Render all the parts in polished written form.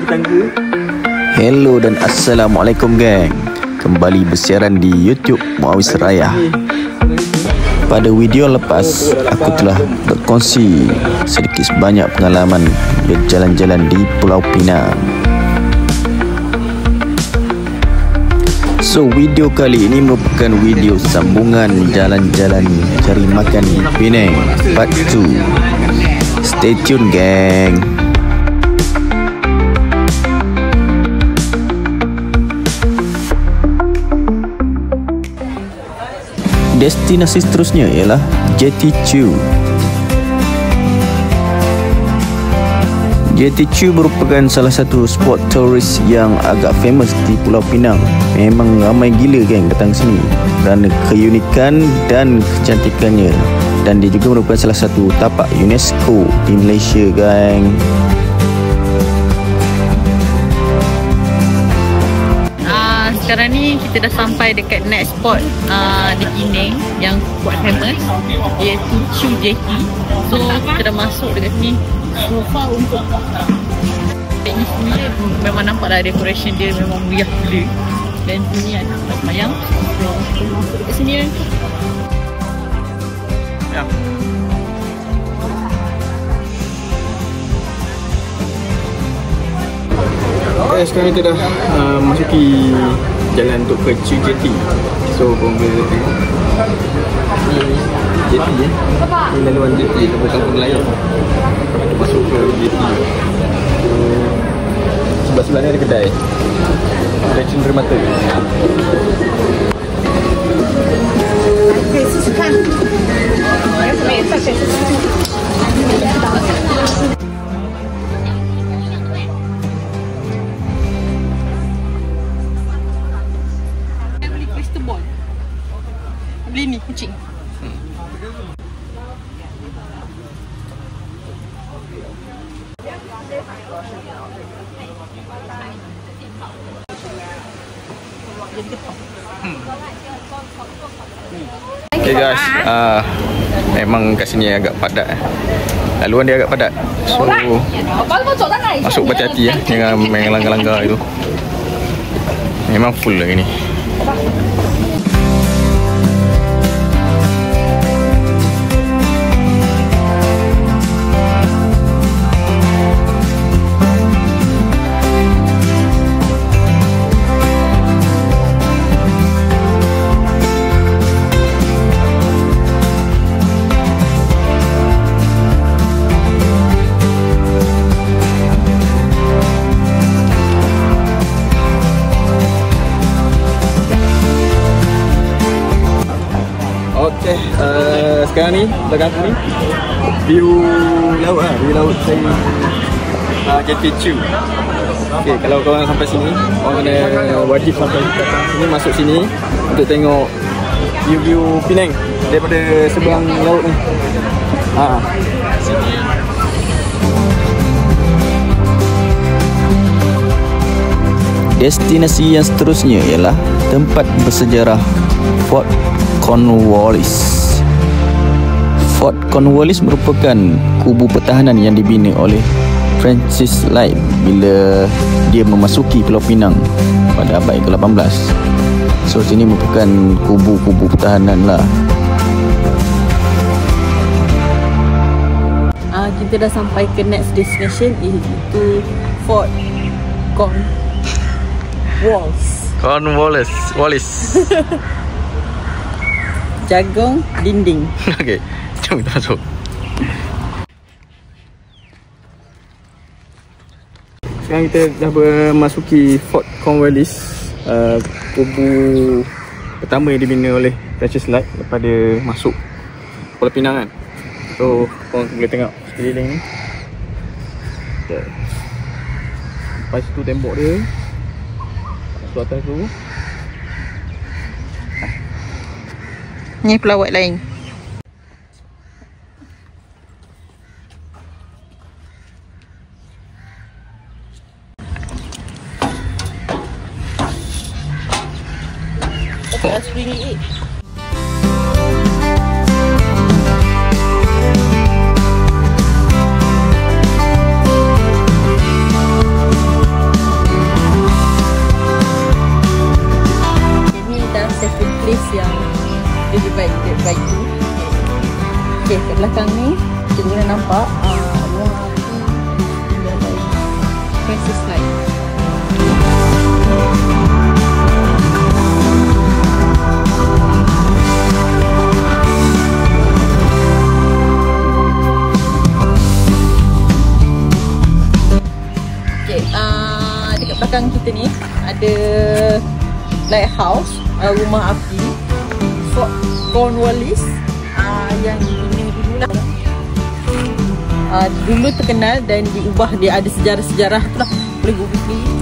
tangga. Hello dan Assalamualaikum geng. Kembali bersiaran di YouTube Muawis Raya. Pada video lepas, aku telah berkongsi sedikit sebanyak pengalaman berjalan-jalan di Pulau Pinang. So, video kali ini merupakan video sambungan jalan-jalan cari makan di Penang Part 2. Stay tune geng. Destinasi seterusnya ialah Jetty Chew. Jetty Chew merupakan salah satu spot turis yang agak famous di Pulau Pinang. Memang ramai gila geng datang sini kerana keunikan dan kecantikannya. Dan dia juga merupakan salah satu tapak UNESCO di Malaysia geng. Sekarang ni kita dah sampai dekat next spot di Penang yang quite famous, iaitu Chew Jetty. So kita dah masuk dekat sini. So far untuk ini sendiri memang nampak lah decoration dia memang meriah gila. Dan sini ada tempat semayang. So kita masuk dekat sini kan. Ya. Sekarang kita dah masuki jalan untuk ke Chew Jetty. So korang boleh tengok ni jetty ni laluan jetty tempat kampung nelayan masuk ke jetty. Sebelah-sebelah ni ada kedai cenderamata. Beli ni kucing. Okay guys, memang kat sini agak padat. Laluan dia agak padat. So masuk berhati-hati jangan main langgar-langgar itu. Memang full lagi ni. Sekarang ni belakang aku ni view laut lah, view laut dari Jetty Chew. Okay, kalau korang sampai sini, korang kena wajib sampai datang sini, masuk sini untuk tengok view Penang daripada seberang laut ni. Sini. Destinasi yang seterusnya ialah tempat bersejarah Fort Cornwallis. Fort Cornwallis merupakan kubu pertahanan yang dibina oleh Francis Light bila dia memasuki Pulau Pinang pada abad ke-18. So sini merupakan kubu-kubu pertahanan lah. Kita dah sampai ke next destination, iaitu Fort Cornwallis. Jagung dinding. Okey, jom kita masuk. Sekarang kita dah memasuki Fort Cornwallis, kubu pertama yang dibina oleh Francis Light lepas dia masuk Pulau Pinang kan. So korang boleh tengok sekeliling ni. Lepas tu tembok dia masuk atas tu. Ni pelawat lain. Okay, Dia divide by 2. Okay, kat belakang ni kita boleh nampak ruang api tinggal dari Princess Light. Okay, dekat belakang kita ni ada lighthouse, rumah api Fort Cornwallis yang dibina dulu lah. Dulu terkenal dan diubah, dia ada sejarah-sejarah tu lah. Boleh google sendiri.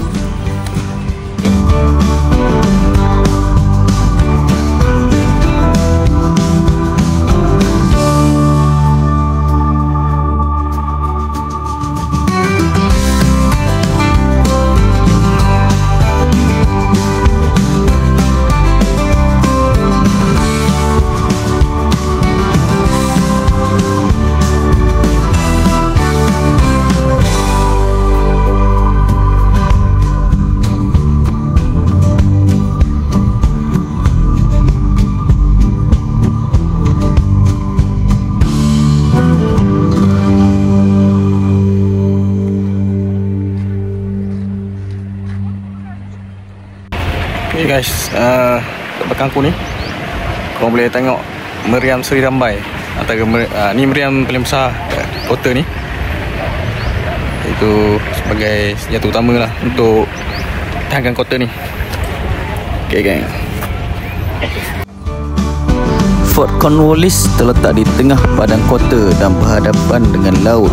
Okay guys, kat belakang aku ni korang boleh tengok meriam Seri Rambai. Antara ni meriam paling besar kat kota ni. Itu sebagai senjata utama lah untuk tahankan kota ni. Okay gang, Fort Cornwallis terletak di tengah padang kota dan berhadapan dengan laut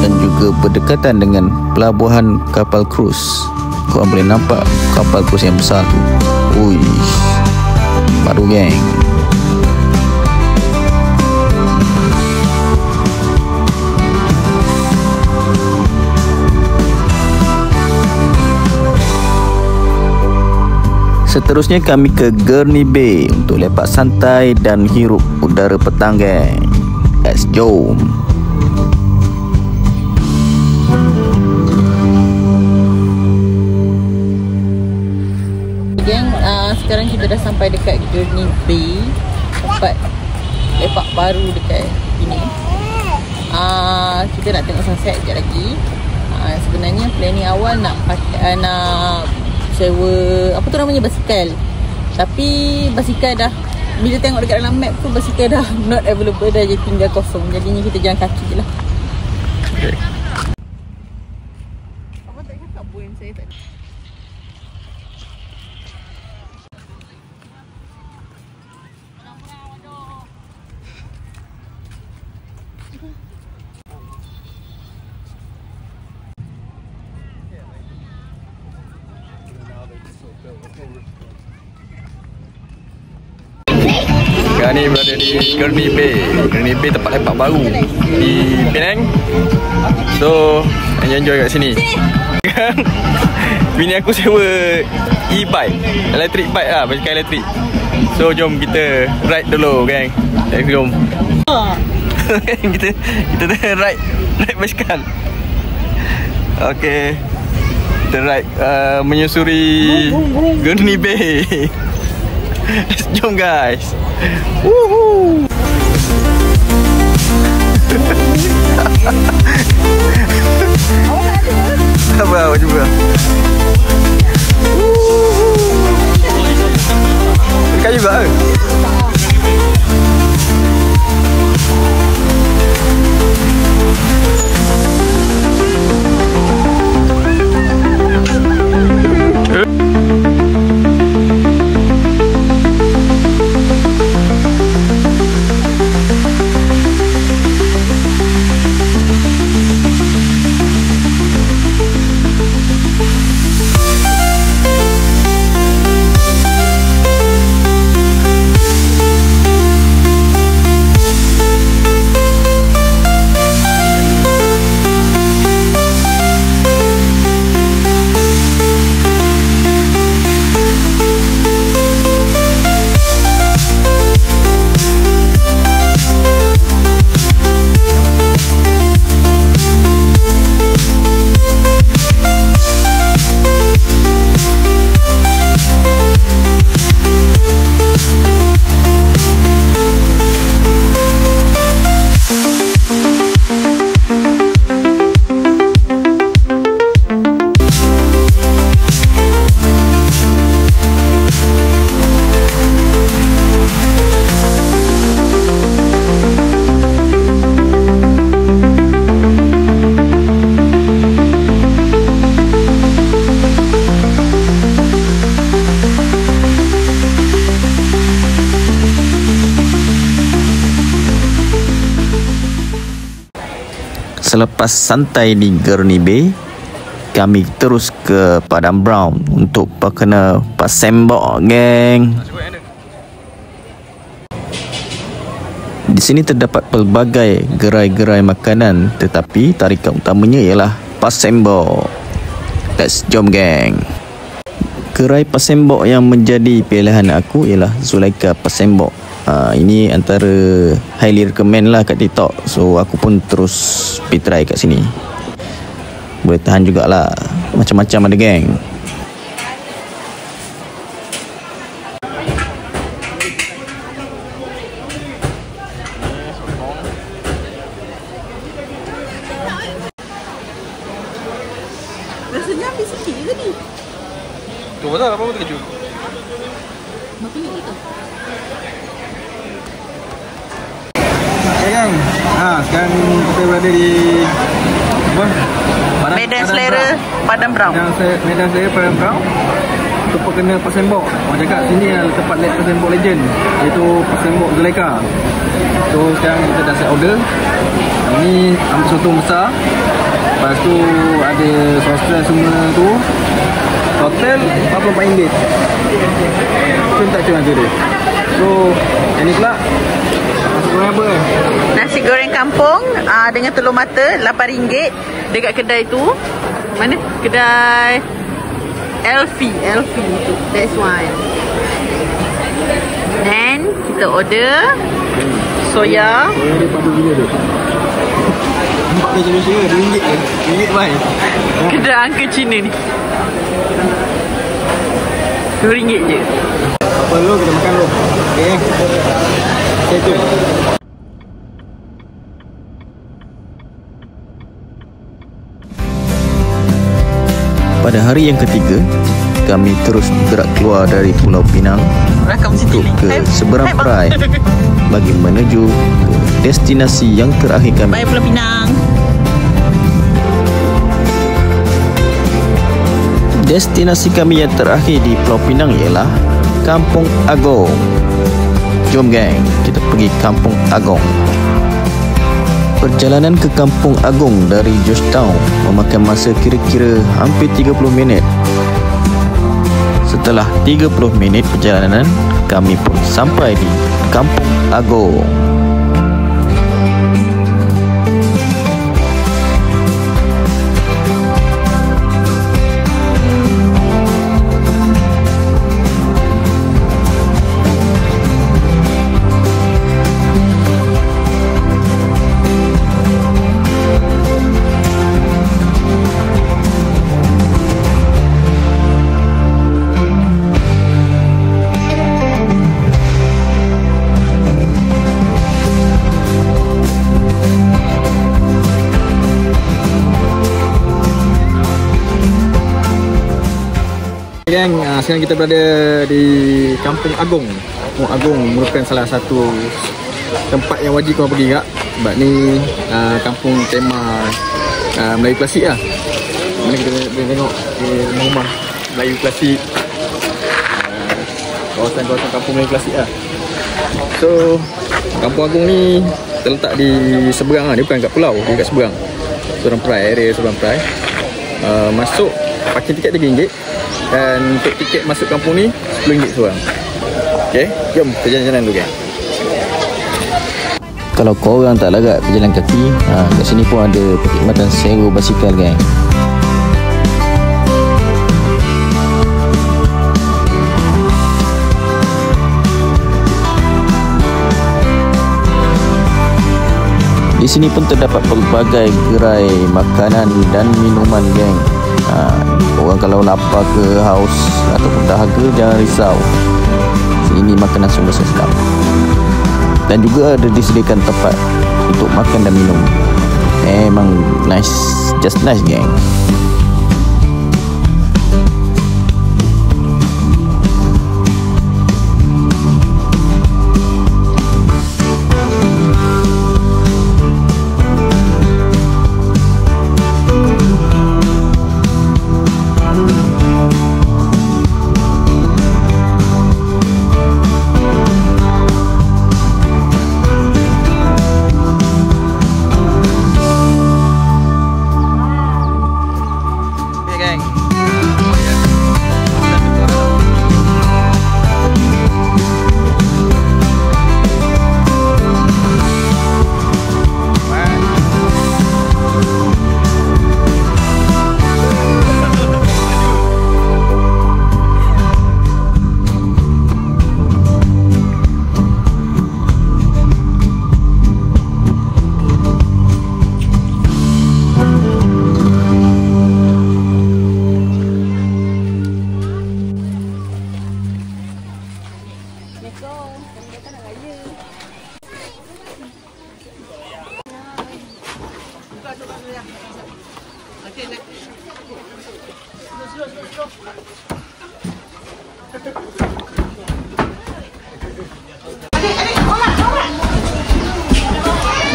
dan juga berdekatan dengan pelabuhan kapal krus. Korang boleh nampak kapal krus yang besar tu. Ui, baru geng. Seterusnya kami ke Gurney Bay untuk lepak santai dan hirup udara petang geng. Let's go. Sekarang kita dah sampai dekat Gurney Bay, tempat lepak baru dekat sini. Kita nak tengok sunset sekejap lagi. Sebenarnya planning awal nak sewa apa tu namanya, basikal. Tapi basikal dah, bila tengok dekat dalam map tu basikal dah not available, dah je tinggal kosong. Jadinya kita jalan kaki je lah. Okay. Apa tak cakap pun saya tak. Sekarang ni berada di Gurney Bay. Gurney Bay tempat lepak baru di Penang. So, enjoy kat sini. Bini aku sewa e-bike, electric bike lah, basikal elektrik. So, jom kita ride dulu gang. Jom. kita ride basikal. Okay, kita ride menyusuri Gurney Bay. Jom guys. Woohoo. Apa awak cuba? Dekat juga ke? Selepas santai di Gurney Bay, kami terus ke Padang Brown untuk kena pasembok, geng. Di sini terdapat pelbagai gerai-gerai makanan, tetapi tarikan utamanya ialah pasembok. Let's jom, geng. Gerai pasembok yang menjadi pilihan aku ialah Zulaika Pasembok. Ini antara highly recommend lah kat TikTok. So aku pun terus pergi try kat sini. Boleh tahan jugalah. Macam-macam ada, geng. Rasanya habis sikit je tadi. Tu pasal apa terkejut? Berapa ni tu? Okay, gang. Sekarang kita berada di Medan Selera Padang Brown. Medan Selera Padang Brown. Untuk kena pasembok. Orang cakap sini adalah tempat pasembok legend, iaitu pasembok Zulaika. So sekarang kita dah set order. Ini ambil sotong besar. Lepas tu ada sostel semua tu. Total RM44. Cun tak cun ada dia. So yang ni pula nasi goreng apa kan? Nasi goreng kampung dengan telur mata RM8 dekat kedai tu. Mana? Kedai Elfie. That's one. Then kita order soya. Soya dia padu gila tu. Nampak dia jenis dia RM2 je. RM2 baik. Kedai Uncle Cina ni RM2 je. Apa dulu kita makan dulu. Okay. Stay tune. Pada hari yang ketiga, kami terus bergerak keluar dari Pulau Pinang untuk ke seberang perai bagi menuju ke destinasi yang terakhir kami. Bye Pulau Pinang. Destinasi kami yang terakhir di Pulau Pinang ialah Kampung Agong. Jom, geng, kita pergi Kampung Agong. Perjalanan ke Kampung Agong dari Georgetown memakan masa kira-kira hampir 30 minit. Setelah 30 minit perjalanan, kami pun sampai di Kampung Agong. Gang, sekarang kita berada di Kampung Agong. Kampung Agong merupakan salah satu tempat yang wajib kau pergi, kak. Sebab ni kampung tema Melayu klasik lah. Mana kita boleh tengok rumah-rumah Melayu klasik, kawasan-kawasan kampung Melayu klasik lah. So Kampung Agong ni terletak di seberang lah. Dia bukan kat pulau, dia kat seberang. Seberang perai, area seberang perai. Masuk parking tiket RM3. Dan untuk tiket masuk kampung ni RM10 seorang. Okay, jom kita jalan-jalan dulu, geng. Kalau korang tak larat berjalan kaki, kat sini pun ada perkhidmatan sewa basikal, geng. Di sini pun terdapat pelbagai gerai makanan dan minuman, geng. Orang kalau lapar ke haus ataupun dahaga, jangan risau. Sini makanan sungguh sedap. Dan juga ada disediakan tempat untuk makan dan minum. Memang nice, just nice, geng.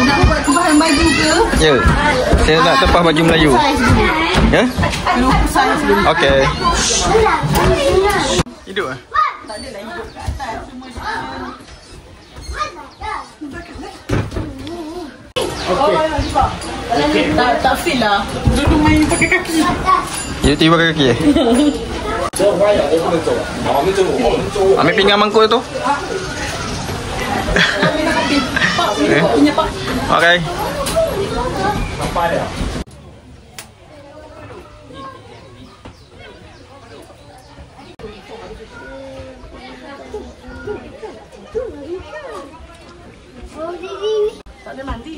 Nak buat tebahan baju ke? Ya. Saya nak tepah baju Melayu. Ya? Okey. Hidup ah? Tak adalah hidup kat atas. Cuma tak feel lah. Duduk main pakai kaki. You tiba pakai kaki eh? Ambil pinggan mangkuk tu. Punya pak. Okey. Tak ada mandi.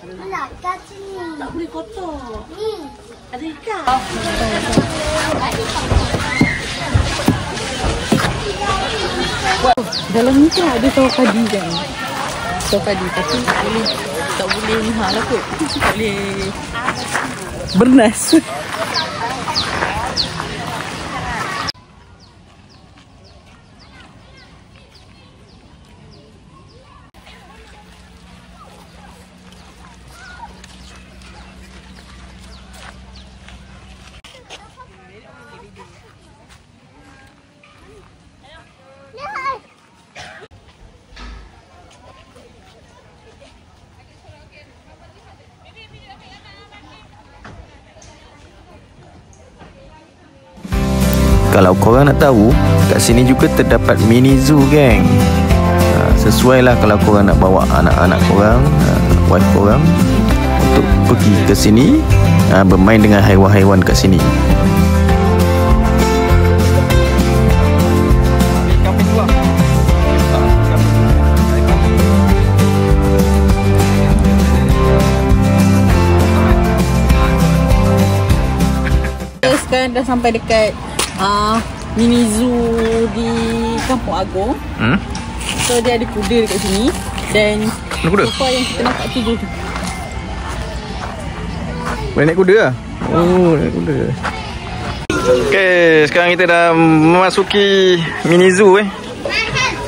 Mana kat sini? Tak boleh kotor. Ni. Ada ikan. Dalam ni kan ada sawo padi kan. Sawo padi tapi tak boleh ni hal lah kot. Tak boleh bernas. Kalau korang nak tahu, kat sini juga terdapat mini zoo, geng. Sesuai lah kalau korang nak bawa anak-anak korang, wife korang untuk pergi ke sini, bermain dengan haiwan-haiwan kat sini. Sekarang dah sampai dekat mini zoo di Kampung Agong. So dia ada kuda dekat sini. Dan sofa yang kita nampak tu tu. Boleh naik kuda lah? Oh, naik kuda. Okay, sekarang kita dah memasuki mini zoo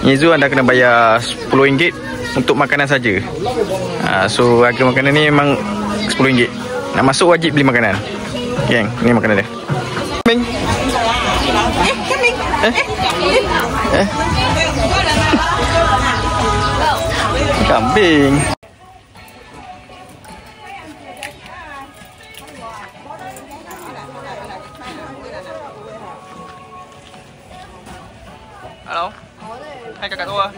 Mini zoo anda kena bayar RM10 untuk makanan saja. So harga makanan ni memang RM10. Nak masuk wajib beli makanan. Geng, ni makanan dia. Kambing. Kambing. Halo. Hai kakak tua.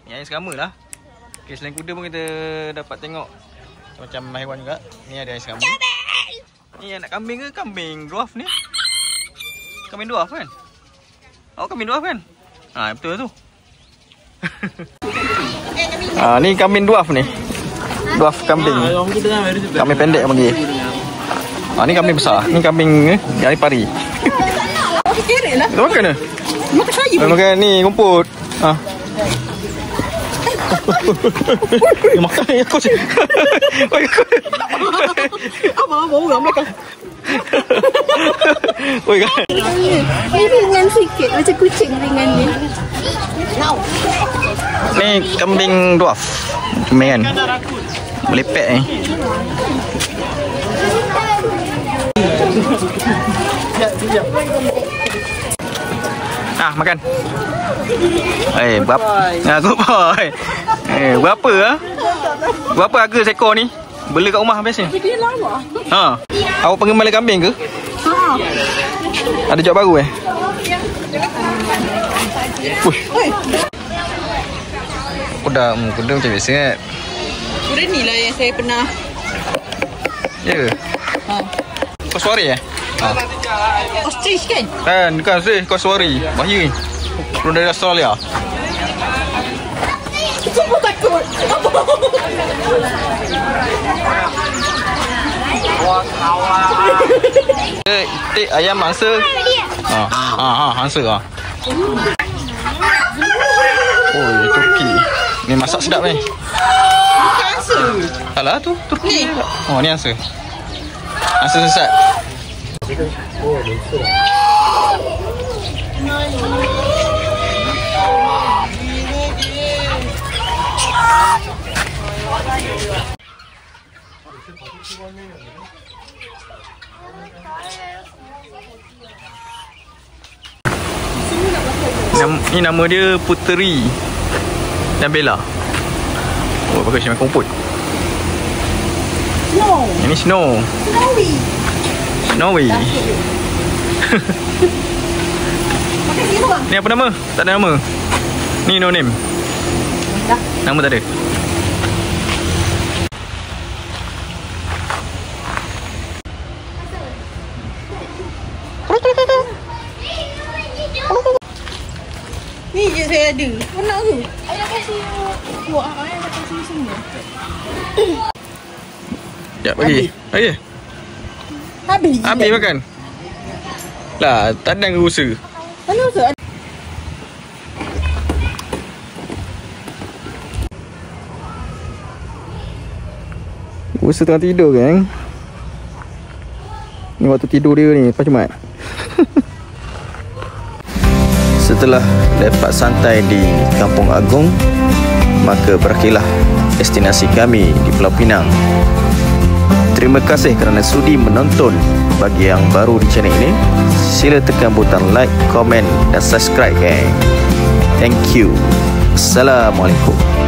Ni ayam serama lah. Okay, selain kuda pun kita dapat tengok macam haiwan juga. Ni ada ayam serama. Ni anak kambing ke kambing dwarf ni? Kambing dwarf kan? Oh, kambing dwarf kan? Betul tu. Ni kambing dwarf ni. Dwarf kambing. Kambing pendek panggil. Ni kambing besar. Ni kambing yang pari. Kerek lah. Kita makan ke? Makan sayur. Makan ni rumput. Makan aku je. Abang orang belakang. Oi kan. Ni ringan sikit macam kucing ringan ni. Ni kambing dwarf. Kambing kan. Boleh pet ni. Makan. Berapa? Good boy. Berapa Berapa harga seekor ni? Bela kat rumah biasa. Dia lawa. Awak penggemar kambing ke? Ada job baru Kuda macam biasa kan? Kuda ni lah yang saya pernah. Ya. Kau suari Ostrich kan? Bukan sih, kau suari. Bahaya ni. Belum dari Australia. Semua takut. Itik ayam mangsa. Mangsa Oh, ini Turki. Ni Ni masak sedap ni. Bukan asa. Alah tu Ni. Oh ni asa. Asa sesat. Ni nama dia Puteri dan Bella. Oh, bagus makan rumput. Snow. Ini Snow. Snowy. Snowy. Makan sini bang. Ni apa nama? Tak ada nama. Ni no name. Nama tak ada. Ni je saya ada. Nak ke? Ayah kasih. Wah, ayah dah kasih semua. Sekejap bagi. Bagi. Habis. Habis makan. Lah, tak ada usaha. Mana usah? Usaha tengah tidur kan? Ni waktu tidur dia ni, lepas Jumaat. Setelah lepak santai di Kampung Agung, maka berakhirlah destinasi kami di Pulau Pinang. Terima kasih kerana sudi menonton. Bagi yang baru di channel ini, sila tekan butang like, komen dan subscribe, gang. Thank you. Assalamualaikum.